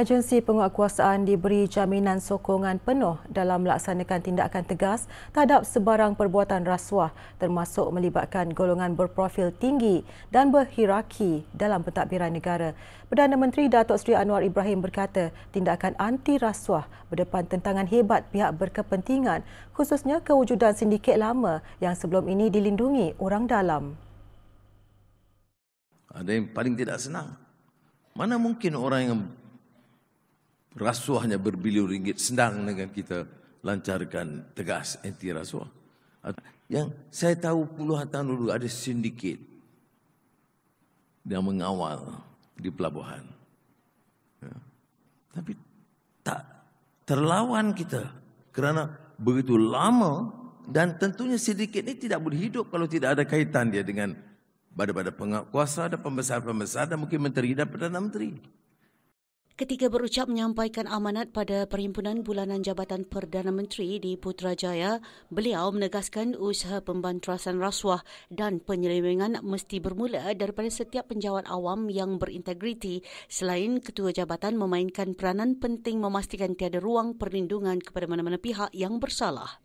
Agensi penguatkuasaan diberi jaminan sokongan penuh dalam melaksanakan tindakan tegas terhadap sebarang perbuatan rasuah termasuk melibatkan golongan berprofil tinggi dan berhierarki dalam pentadbiran negara. Perdana Menteri Datuk Seri Anwar Ibrahim berkata tindakan anti rasuah berdepan tentangan hebat pihak berkepentingan khususnya kewujudan sindiket lama yang sebelum ini dilindungi orang dalam. Ada yang paling tidak senang. Mana mungkin orang yang rasuahnya berbilion ringgit senang dengan kita lancarkan tegas anti rasuah. Yang saya tahu puluhan tahun dulu ada sindiket yang mengawal di pelabuhan. Ya. Tapi tak terlawan kita kerana begitu lama dan tentunya sindiket ini tidak boleh hidup kalau tidak ada kaitan dia dengan badan-badan penguatkuasa dan pembesar-pembesar dan mungkin menteri dan Perdana Menteri. Ketika berucap menyampaikan amanat pada Perhimpunan Bulanan Jabatan Perdana Menteri di Putrajaya, beliau menegaskan usaha pembantrasan rasuah dan penyelewengan mesti bermula daripada setiap penjawat awam yang berintegriti selain ketua jabatan memainkan peranan penting memastikan tiada ruang perlindungan kepada mana-mana pihak yang bersalah.